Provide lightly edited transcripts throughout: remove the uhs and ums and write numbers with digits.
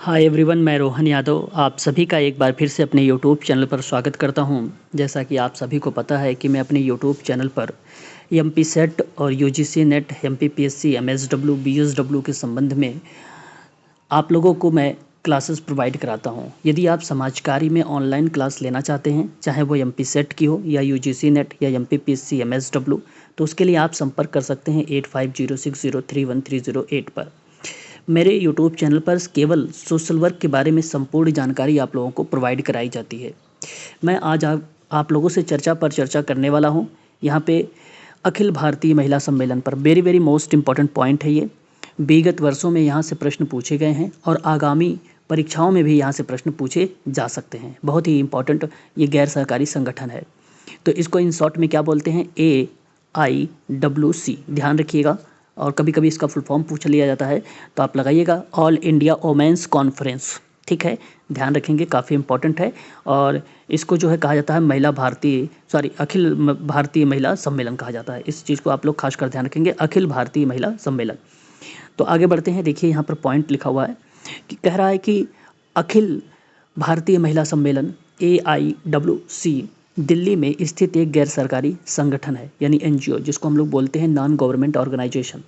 Hi everyone, मैं रोहन यादव आप सभी का एक बार फिर से अपने यूट्यूब चैनल पर स्वागत करता हूं। जैसा कि आप सभी को पता है कि मैं अपने यूट्यूब चैनल पर एमपी सेट और UGC net, MPPSC, MSW, BSW के संबंध में आप लोगों को मैं क्लासेस प्रोवाइड कराता हूं। यदि आप समाजकारी में ऑनलाइन क्लास लेना चाहते हैं, चाहे वो एमपी सेट की हो या यूजीसी नेट या एमपीपीएससी, एमएसडब्ल्यू, तो उसके लिए आप संपर्क कर सकते हैं 8506031308 पर। मेरे यूट्यूब चैनल पर केवल सोशल वर्क के बारे में संपूर्ण जानकारी आप लोगों को प्रोवाइड कराई जाती है। मैं आज आप लोगों से चर्चा करने वाला हूं। यहाँ पे अखिल भारतीय महिला सम्मेलन पर वेरी मोस्ट इम्पॉर्टेंट पॉइंट है ये। विगत वर्षों में यहाँ से प्रश्न पूछे गए हैं और आगामी परीक्षाओं में भी यहाँ से प्रश्न पूछे जा सकते हैं। बहुत ही इम्पॉर्टेंट ये गैर सरकारी संगठन है। तो इसको इन शॉर्ट में क्या बोलते हैं? AIWC। ध्यान रखिएगा। और कभी कभी इसका फुल फॉर्म पूछ लिया जाता है, तो आप लगाइएगा ऑल इंडिया वोमेंस कॉन्फ्रेंस। ठीक है, ध्यान रखेंगे, काफ़ी इंपॉर्टेंट है। और इसको जो है कहा जाता है अखिल भारतीय महिला सम्मेलन कहा जाता है। इस चीज़ को आप लोग खासकर ध्यान रखेंगे, अखिल भारतीय महिला सम्मेलन। तो आगे बढ़ते हैं। देखिए यहाँ पर पॉइंट लिखा हुआ है कि कह रहा है कि अखिल भारतीय महिला सम्मेलन AIWC दिल्ली में स्थित एक गैर सरकारी संगठन है, यानी NGO, जिसको हम लोग बोलते हैं नॉन गवर्नमेंट ऑर्गेनाइजेशन।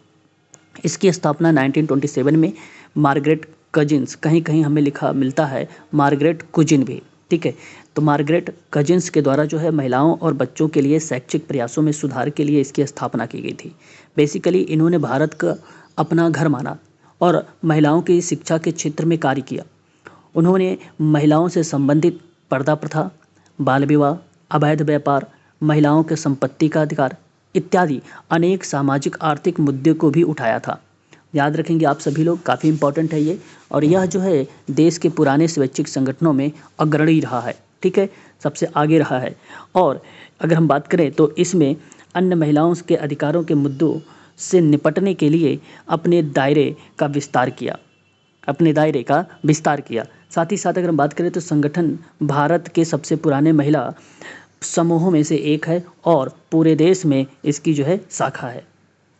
इसकी स्थापना 1927 में मार्गरेट कजिन्स, कहीं कहीं हमें लिखा मिलता है मार्गरेट कुजिन भी, ठीक है। तो मार्गरेट कजिन्स के द्वारा जो है महिलाओं और बच्चों के लिए शैक्षिक प्रयासों में सुधार के लिए इसकी स्थापना की गई थी। बेसिकली इन्होंने भारत का अपना घर माना और महिलाओं की शिक्षा के क्षेत्र में कार्य किया। उन्होंने महिलाओं से संबंधित पर्दा प्रथा, बाल विवाह, अवैध व्यापार, महिलाओं के संपत्ति का अधिकार इत्यादि अनेक सामाजिक आर्थिक मुद्दे को भी उठाया था। याद रखेंगे आप सभी लोग, काफ़ी इंपॉर्टेंट है ये। और यह जो है देश के पुराने स्वैच्छिक संगठनों में अग्रणी रहा है, ठीक है, सबसे आगे रहा है। और अगर हम बात करें तो इसमें अन्य महिलाओं के अधिकारों के मुद्दों से निपटने के लिए अपने दायरे का विस्तार किया। साथ ही साथ अगर हम बात करें तो संगठन भारत के सबसे पुराने महिला समूहों में से एक है और पूरे देश में इसकी जो है शाखा है।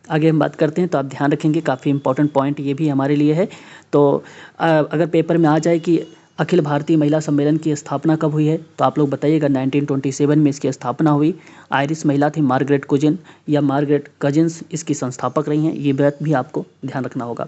आगे हम बात करते हैं तो आप ध्यान रखेंगे, काफ़ी इंपॉर्टेंट पॉइंट ये भी हमारे लिए है। तो अगर पेपर में आ जाए कि अखिल भारतीय महिला सम्मेलन की स्थापना कब हुई है, तो आप लोग बताइएगा। 1927 में इसकी स्थापना हुई। आयरिश महिला थी मार्गरेट कुजिन या मार्गरेट कजिन्स, इसकी संस्थापक रही हैं। ये बात भी आपको ध्यान रखना होगा।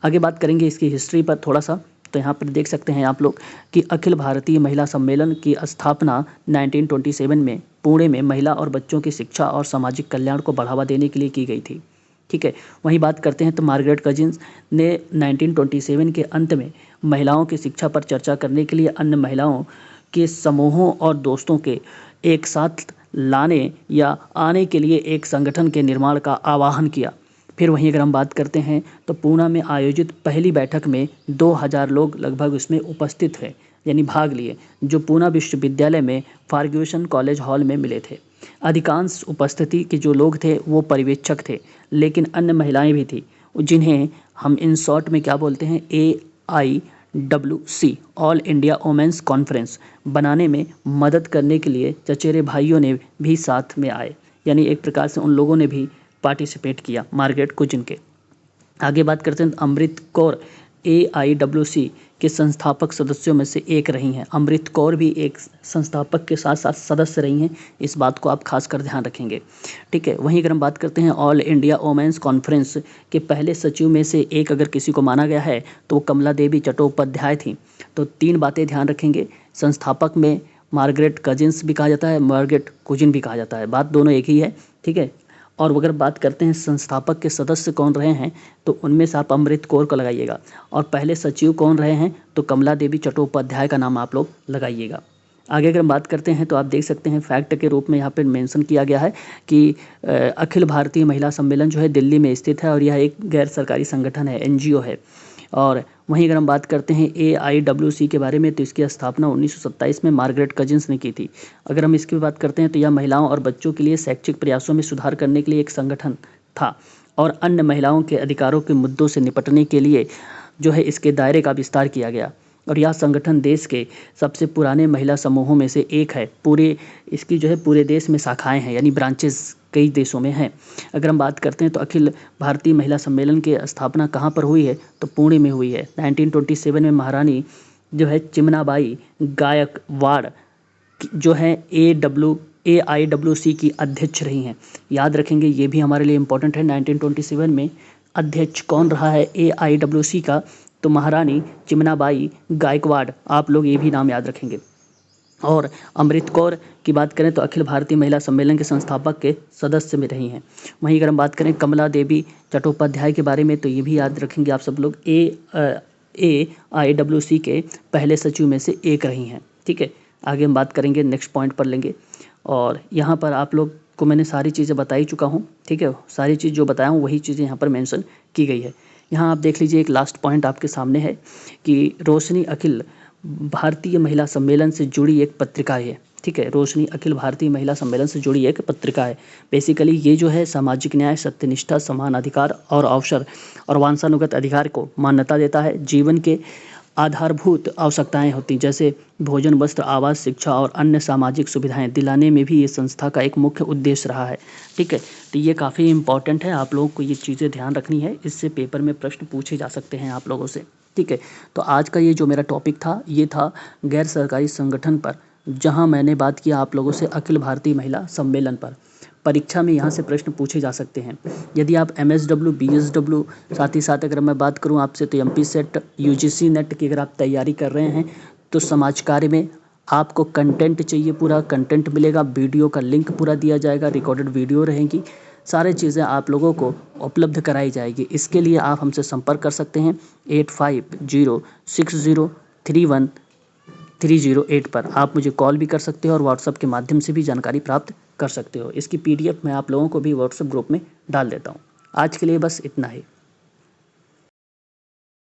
आगे बात करेंगे इसकी हिस्ट्री पर थोड़ा सा। तो यहाँ पर देख सकते हैं आप लोग कि अखिल भारतीय महिला सम्मेलन की स्थापना 1927 में पुणे में महिला और बच्चों की शिक्षा और सामाजिक कल्याण को बढ़ावा देने के लिए की गई थी, ठीक है। वहीं बात करते हैं तो मार्गरेट कजिन्स ने 1927 के अंत में महिलाओं की शिक्षा पर चर्चा करने के लिए अन्य महिलाओं के समूहों और दोस्तों के एक साथ लाने या आने के लिए एक संगठन के निर्माण का आह्वान किया। फिर वहीं अगर हम बात करते हैं तो पूना में आयोजित पहली बैठक में 2000 लोग लगभग उसमें उपस्थित थे, यानी भाग लिए, जो पूना विश्वविद्यालय में फर्ग्यूसन कॉलेज हॉल में मिले थे। अधिकांश उपस्थिति के जो लोग थे वो पर्यवेक्षक थे, लेकिन अन्य महिलाएं भी थी, जिन्हें हम इन शॉर्ट में क्या बोलते हैं, AIWC all India women's conference बनाने में मदद करने के लिए चचेरे भाइयों ने भी साथ में आए, यानी एक प्रकार से उन लोगों ने भी पार्टिसिपेट किया मार्गरेट कुजिन के। आगे बात करते हैं अमृत कौर AIWC के संस्थापक सदस्यों में से एक रही हैं। अमृत कौर भी एक संस्थापक के साथ साथ सदस्य रही हैं, इस बात को आप खासकर ध्यान रखेंगे, ठीक है। वहीं अगर हम बात करते हैं ऑल इंडिया वोमेंस कॉन्फ्रेंस के पहले सचिव में से एक अगर किसी को माना गया है तो वो कमला देवी चट्टोपाध्याय थी। तो 3 बातें ध्यान रखेंगे, संस्थापक में मार्गरेट कजिन्स भी कहा जाता है, मार्गरेट कुजिन भी कहा जाता है, बात दोनों एक ही है, ठीक है। और अगर बात करते हैं संस्थापक के सदस्य कौन रहे हैं, तो उनमें से आप अमृत कौर को लगाइएगा। और पहले सचिव कौन रहे हैं, तो कमला देवी चट्टोपाध्याय का नाम आप लोग लगाइएगा। आगे अगर हम बात करते हैं तो आप देख सकते हैं फैक्ट के रूप में यहाँ पर मेंशन किया गया है कि अखिल भारतीय महिला सम्मेलन जो है दिल्ली में स्थित है और यह एक गैर सरकारी संगठन है, NGO है। और वहीं अगर हम बात करते हैं AIWC के बारे में, तो इसकी स्थापना 1927 में मार्गरेट कजिन्स ने की थी। अगर हम इसकी बात करते हैं तो यह महिलाओं और बच्चों के लिए शैक्षिक प्रयासों में सुधार करने के लिए एक संगठन था और अन्य महिलाओं के अधिकारों के मुद्दों से निपटने के लिए जो है इसके दायरे का विस्तार किया गया। और यह संगठन देश के सबसे पुराने महिला समूहों में से एक है। इसकी जो है पूरे देश में शाखाएं हैं, यानी ब्रांचेस कई देशों में हैं। अगर हम बात करते हैं तो अखिल भारतीय महिला सम्मेलन की स्थापना कहाँ पर हुई है, तो पुणे में हुई है। 1927 में महारानी जो है चिमनाबाई गायकवाड़ जो है AIWC की अध्यक्ष रही हैं। याद रखेंगे, ये भी हमारे लिए इम्पोर्टेंट है। 1927 में अध्यक्ष कौन रहा है AIWC का, तो महारानी चिमनाबाई गायकवाड़। आप लोग ये भी नाम याद रखेंगे। और अमृत कौर की बात करें तो अखिल भारतीय महिला सम्मेलन के संस्थापक के सदस्य में रही हैं। वहीं अगर हम बात करें कमला देवी चट्टोपाध्याय के बारे में, तो ये भी याद रखेंगे आप सब लोग, AIWC के पहले सचिव में से एक रही हैं। ठीक है, आगे हम बात करेंगे, नेक्स्ट पॉइंट पर लेंगे। और यहाँ पर आप लोग को मैंने सारी चीज़ें बता ही चुका हूँ। ठीक है, सारी चीज़ जो बताया हूँ वही चीज़ें यहाँ पर मेंशन की गई है। यहाँ आप देख लीजिए, एक लास्ट पॉइंट आपके सामने है कि रोशनी अखिल भारतीय महिला सम्मेलन से जुड़ी एक पत्रिका है। ठीक है, रोशनी अखिल भारतीय महिला सम्मेलन से जुड़ी एक पत्रिका है। बेसिकली ये जो है सामाजिक न्याय, सत्यनिष्ठा, समान अधिकार और अवसर और वंशानुगत अधिकार को मान्यता देता है। जीवन के आधारभूत आवश्यकताएं होती जैसे भोजन, वस्त्र, आवास, शिक्षा और अन्य सामाजिक सुविधाएं दिलाने में भी ये संस्था का एक मुख्य उद्देश्य रहा है। ठीक है, तो ये काफ़ी इंपॉर्टेंट है, आप लोगों को ये चीज़ें ध्यान रखनी है, इससे पेपर में प्रश्न पूछे जा सकते हैं आप लोगों से। ठीक है, तो आज का ये जो मेरा टॉपिक था, ये था गैर सरकारी संगठन पर, जहाँ मैंने बात किया आप लोगों से अखिल भारतीय महिला सम्मेलन पर। परीक्षा में यहाँ से प्रश्न पूछे जा सकते हैं। यदि आप MSW, BSW, साथ ही साथ अगर मैं बात करूँ आपसे तो MP सेट, UGC नेट की अगर आप तैयारी कर रहे हैं, तो समाज कार्य में आपको कंटेंट चाहिए, पूरा कंटेंट मिलेगा, वीडियो का लिंक पूरा दिया जाएगा, रिकॉर्डेड वीडियो रहेंगी, सारी चीज़ें आप लोगों को उपलब्ध कराई जाएगी। इसके लिए आप हमसे संपर्क कर सकते हैं 8506031308 पर। आप मुझे कॉल भी कर सकते हो और व्हाट्सएप के माध्यम से भी जानकारी प्राप्त कर सकते हो। इसकी PDF मैं आप लोगों को भी व्हाट्सएप ग्रुप में डाल देता हूँ। आज के लिए बस इतना ही।